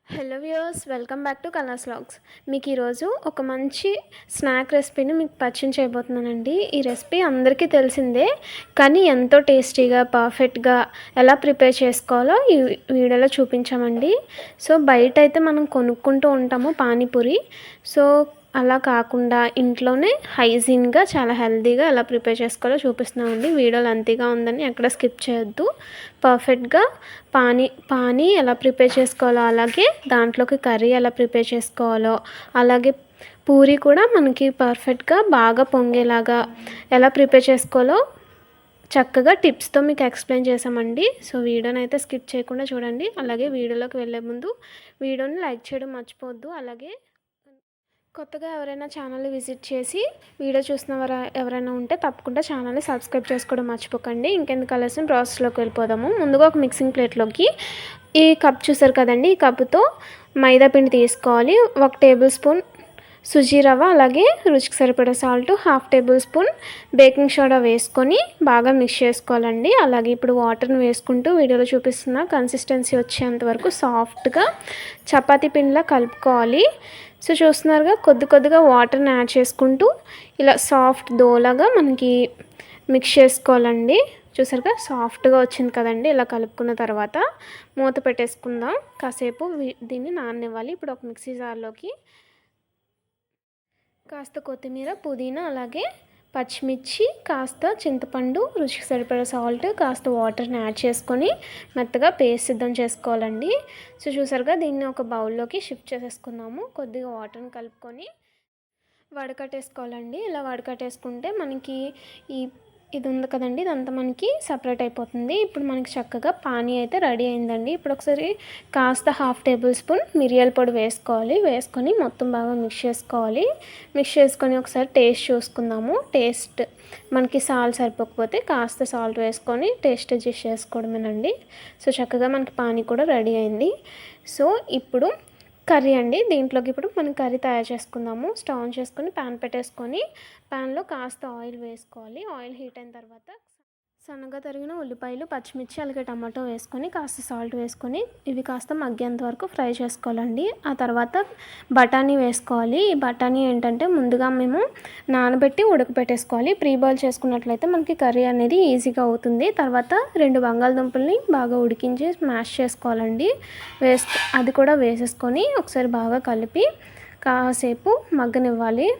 Hello viewers, welcome back to colours vlogs. మీకు ఈరోజు ఒక మంచి స్నాక్ రెసిపీని మీకు పరిచయం చేయబోతున్నానండి. ఈ రెసిపీ అందరికీ తెలిసిందే, కానీ ఎంతో టేస్టీగా పర్ఫెక్ట్గా ఎలా ప్రిపేర్ చేసుకోవాలో ఈ వీడియోలో చూపించామండి. సో బయట అయితే మనం కొనుక్కుంటూ ఉంటాము పానీపూరి. సో అలా కాకుండా ఇంట్లోనే హైజీన్గా చాలా హెల్తీగా ఎలా ప్రిపేర్ చేసుకోవాలో చూపిస్తున్నామండి. వీడియో లెంతీగా ఉందని ఎక్కడ స్కిప్ చేయొద్దు. పర్ఫెక్ట్గా పానీ ఎలా ప్రిపేర్ చేసుకోవాలో, అలాగే దాంట్లోకి కర్రీ ఎలా ప్రిపేర్ చేసుకోవాలో, అలాగే పూరి కూడా మనకి పర్ఫెక్ట్గా బాగా పొంగేలాగా ఎలా ప్రిపేర్ చేసుకోవాలో చక్కగా టిప్స్తో మీకు ఎక్స్ప్లెయిన్ చేసామండి. సో వీడియోని అయితే స్కిప్ చేయకుండా చూడండి. అలాగే వీడియోలోకి వెళ్ళే ముందు వీడియోని లైక్ చేయడం మర్చిపోవద్దు. అలాగే కొత్తగా ఎవరైనా ఛానల్ని విజిట్ చేసి వీడియో చూసిన ఎవరైనా ఉంటే తప్పకుండా ఛానల్ని సబ్స్క్రైబ్ చేసుకోవడం మర్చిపోకండి. ఇంకెందుకు ఆలస్యం ప్రాసెస్లోకి వెళ్ళిపోదాము. ముందుగా ఒక మిక్సింగ్ ప్లేట్లోకి ఈ కప్ చూసారు కదండి, ఈ కప్పుతో మైదా పిండి తీసుకోవాలి. 1 టేబుల్ స్పూన్ సుజీ రవ్వ, అలాగే రుచికి సరిపడా salt, 1/2 table spoon baking soda వేసుకొని బాగా మిక్స్ చేసుకోవాలండి. అలాగే ఇప్పుడు వాటర్ని వేసుకుంటూ వీడియోలో చూపిస్తున్న కన్సిస్టెన్సీ వచ్చేంత వరకు సాఫ్ట్గా చపాతీ పిండిలా కలుపుకోవాలి. సో చూస్తున్నారుగా, కొద్దిగా వాటర్ని యాడ్ చేసుకుంటూ ఇలా సాఫ్ట్ దోలాగా మనకి మిక్స్ చేసుకోవాలండి. చూసారుగా సాఫ్ట్గా వచ్చింది కదండి. ఇలా కలుపుకున్న తర్వాత మూత పెట్టేసుకుందాం. కాసేపు దీన్ని నాననివ్వాలి. ఇప్పుడు ఒక మిక్సీ జార్లోకి కాస్త కొత్తిమీర, పుదీనా, అలాగే పచ్చిమిర్చి, కాస్త చింతపండు, రుచికి సరిపడా సాల్ట్, కాస్త వాటర్ని యాడ్ చేసుకొని మెత్తగా పేస్ట్ సిద్ధం చేసుకోవాలండి. సో చూసారుగా, దీన్ని ఒక బౌల్లోకి షిఫ్ట్ చేసేసుకుందాము. కొద్దిగా వాటర్ని కలుపుకొని వడకట్టేసుకోవాలండి. ఇలా వడకట్టేసుకుంటే మనకి ఇది ఉంది కదండి, ఇదంతా మనకి సపరేట్ అయిపోతుంది. ఇప్పుడు మనకి చక్కగా పానీ అయితే రెడీ అయిందండి. ఇప్పుడు ఒకసారి కాస్త 1/2 టేబుల్ స్పూన్ మిరియాల పొడి వేసుకొని మొత్తం బాగా మిక్స్ చేసుకోవాలి. మిక్స్ చేసుకొని ఒకసారి టేస్ట్ చూసుకుందాము. టేస్ట్ మనకి సాల్ట్ సరిపోకపోతే కాస్త సాల్ట్ వేసుకొని టేస్ట్ అడ్జస్ట్ చేసుకోవడమేనండి. సో చక్కగా మనకి పానీ కూడా రెడీ అయింది. సో ఇప్పుడు కర్రీ అండి. దీంట్లోకి ఇప్పుడు మనం కర్రీ తయారు చేసుకుందాము. స్టవ్ ఆన్ చేసుకొని ప్యాన్ పెట్టేసుకొని ప్యాన్లో కాస్త ఆయిల్ వేసుకోవాలి. ఆయిల్ హీట్ అయిన తర్వాత సన్నగా తరిగిన ఉల్లిపాయలు, పచ్చిమిర్చి, అలాగే టమాటో వేసుకొని కాస్త సాల్ట్ వేసుకొని ఇవి కాస్త మగ్గేంత వరకు ఫ్రై చేసుకోవాలండి. ఆ తర్వాత బఠానీ వేసుకోవాలి. ఈ బఠానీ ఏంటంటే ముందుగా మేము నానబెట్టి ఉడకబెట్టేసుకోవాలి. ప్రీ బాయిల్ చేసుకున్నట్లయితే మనకి కర్రీ అనేది ఈజీగా అవుతుంది. తర్వాత 2 బంగాళదుంపల్ని బాగా ఉడికించి స్మాష్ చేసుకోవాలండి. అది కూడా వేసేసుకొని ఒకసారి బాగా కలిపి కాసేపు మగ్గనివ్వాలి.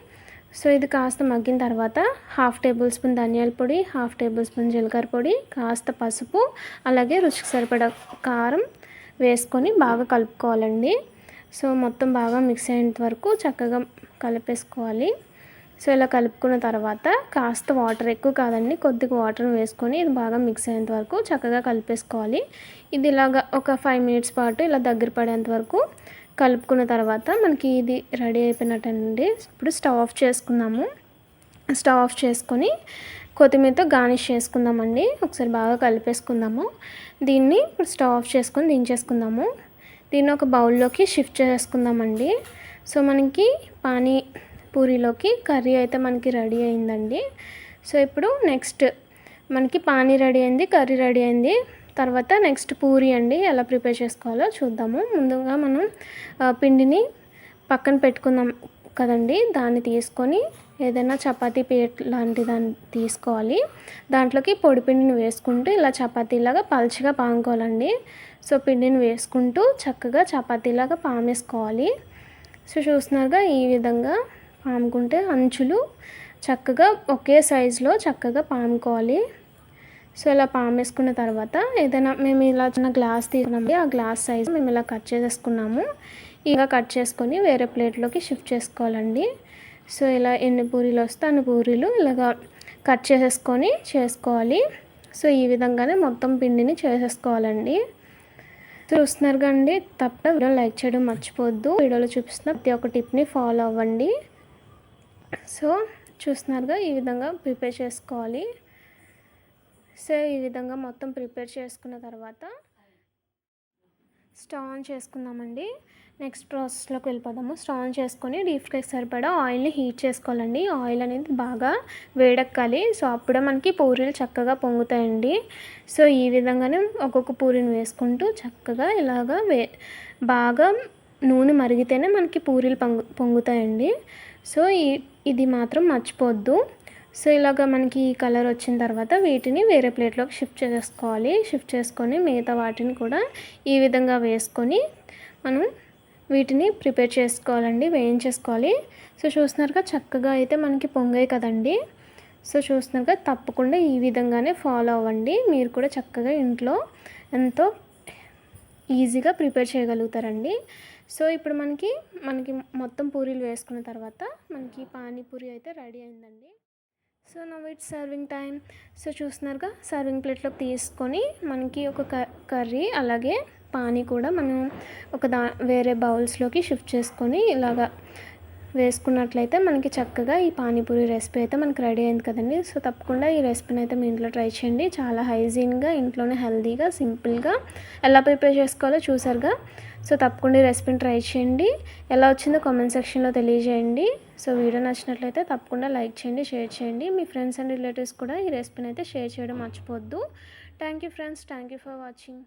సో ఇది కాస్త మగ్గిన తర్వాత 1/2 టేబుల్ స్పూన్ ధనియాల పొడి, 1/2 టేబుల్ స్పూన్ జీలకర్ర పొడి, కాస్త పసుపు, అలాగే రుచికి సరిపడా కారం వేసుకొని బాగా కలుపుకోవాలండి. సో మొత్తం బాగా మిక్స్ అయ్యేంత వరకు చక్కగా కలిపేసుకోవాలి. సో ఇలా కలుపుకున్న తర్వాత కాస్త వాటర్, ఎక్కువ కాదండి, కొద్దిగా వాటర్ని వేసుకొని ఇది బాగా మిక్స్ అయ్యేంత వరకు చక్కగా కలిపేసుకోవాలి. ఇది ఇలాగా ఒక 5 మినిట్స్ పాటు ఇలా దగ్గర పడేంత వరకు కలుపుకున్న తర్వాత మనకి ఇది రెడీ అయిపోయినట్టండి. ఇప్పుడు స్టవ్ ఆఫ్ చేసుకుందాము. స్టవ్ ఆఫ్ చేసుకొని కొత్తిమీరతో గార్నిష్ చేసుకుందామండి. ఒకసారి బాగా కలిపేసుకుందాము. దీన్ని ఇప్పుడు స్టవ్ ఆఫ్ చేసుకొని దించేసుకుందాము. దీన్ని ఒక బౌల్లోకి షిఫ్ట్ చేసుకుందామండి. సో మనకి పూరీలోకి కర్రీ అయితే మనకి రెడీ అయిందండి. సో ఇప్పుడు నెక్స్ట్ మనకి పానీ రెడీ అయింది, కర్రీ రెడీ అయింది. తర్వాత నెక్స్ట్ పూరి అండి, ఎలా ప్రిపేర్ చేసుకోవాలో చూద్దాము. ముందుగా మనం పిండిని పక్కన పెట్టుకుందాం కదండి. దాన్ని తీసుకొని ఏదైనా చపాతీ పీట లాంటి దాన్ని తీసుకోవాలి. దాంట్లోకి పొడి పిండిని వేసుకుంటూ ఇలా చపాతీలాగా పల్చగా పాముకోవాలండి. సో పిండిని వేసుకుంటూ చక్కగా చపాతీలాగా పామేసుకోవాలి. సో చూస్తున్నారుగా, ఈ విధంగా పాముకుంటే అంచులు చక్కగా ఒకే సైజులో చక్కగా పాముకోవాలి. సో ఇలా పామేసుకున్న తర్వాత ఏదైనా మేము ఇలా చిన్న గ్లాస్ తీసుకున్నాము, ఆ గ్లాస్ సైజు మేము ఇలా కట్ చేసేసుకున్నాము. ఇలా కట్ చేసుకొని వేరే ప్లేట్లోకి షిఫ్ట్ చేసుకోవాలండి. సో ఇలా ఎన్ని పూరీలు వస్తే అన్ని పూరీలు ఇలాగా కట్ చేసుకోవాలి. సో ఈ విధంగానే మొత్తం పిండిని చేసేసుకోవాలండి. చూస్తున్నారు కండి, తప్ప వీడియో లైక్ చేయడం మర్చిపోవద్దు. వీడియోలో చూపిస్తున్న ప్రతి ఒక్క టిప్ని ఫాలో అవ్వండి. సో చూస్తున్నారుగా, ఈ విధంగా ప్రిపేర్ చేసుకోవాలి. సో ఈ విధంగా మొత్తం ప్రిపేర్ చేసుకున్న తర్వాత స్టవ్ ఆన్ చేసుకుందామండి. నెక్స్ట్ ప్రాసెస్లోకి వెళ్ళిపోదాము. స్టవ్ ఆన్ చేసుకొని డీప్ ఫ్రైకి సరిపడా ఆయిల్ని హీట్ చేసుకోవాలండి. ఆయిల్ అనేది బాగా వేడెక్కాలి. సో అప్పుడే మనకి పూరీలు చక్కగా పొంగుతాయండి. సో ఈ విధంగానే ఒక్కొక్క పూరీని వేసుకుంటూ చక్కగా ఇలాగా బాగా నూనె మరిగితేనే మనకి పూరీలు పొంగుతాయండి. సో ఇది మాత్రం మర్చిపోవద్దు. సో ఇలాగ మనకి ఈ కలర్ వచ్చిన తర్వాత వీటిని వేరే ప్లేట్లోకి షిఫ్ట్ చేసుకోవాలి. షిఫ్ట్ చేసుకొని మిగతా వాటిని కూడా ఈ విధంగా వేసుకొని మనం వీటిని ప్రిపేర్ చేసుకోవాలండి, వేయించేసుకోవాలి. సో చూస్తున్నారుగా చక్కగా అయితే మనకి పొంగాయి కదండి. సో చూస్తున్నారుగా తప్పకుండా ఈ విధంగానే ఫాలో అవ్వండి. మీరు కూడా చక్కగా ఇంట్లో ఎంతో ఈజీగా ప్రిపేర్ చేయగలుగుతారండి. సో ఇప్పుడు మనకి మొత్తం పూరీలు వేసుకున్న తర్వాత మనకి పానీపూరి అయితే రెడీ అయిందండి. So now it's serving time. So చూస్తున్నారుగా సర్వింగ్ ప్లేట్లోకి తీసుకొని మనకి ఒక కర్రీ అలాగే పానీ కూడా మనం వేరే బౌల్స్లోకి షిఫ్ట్ చేసుకొని ఇలాగా వేసుకున్నట్లయితే మనకి చక్కగా ఈ పానీపూరి రెసిపీ అయితే మనకి రెడీ అయింది కదండి. సో తప్పకుండా ఈ రెసిపీని అయితే మీ ఇంట్లో ట్రై చేయండి. చాలా హైజీన్గా, ఇంట్లోనే హెల్తీగా, సింపుల్గా ఎలా ప్రిపేర్ చేసుకోవాలో చూసారుగా. సో తప్పకుండా ఈ రెసిపీని ట్రై చేయండి. ఎలా వచ్చిందో కామెంట్ సెక్షన్లో తెలియజేయండి. సో వీడియో నచ్చినట్లయితే తప్పకుండా లైక్ చేయండి, షేర్ చేయండి. మీ ఫ్రెండ్స్ అండ్ రిలేటివ్స్ కూడా ఈ రెసిపీని అయితే షేర్ చేయడం మర్చిపోవద్దు. Thank you friends, thank you for watching.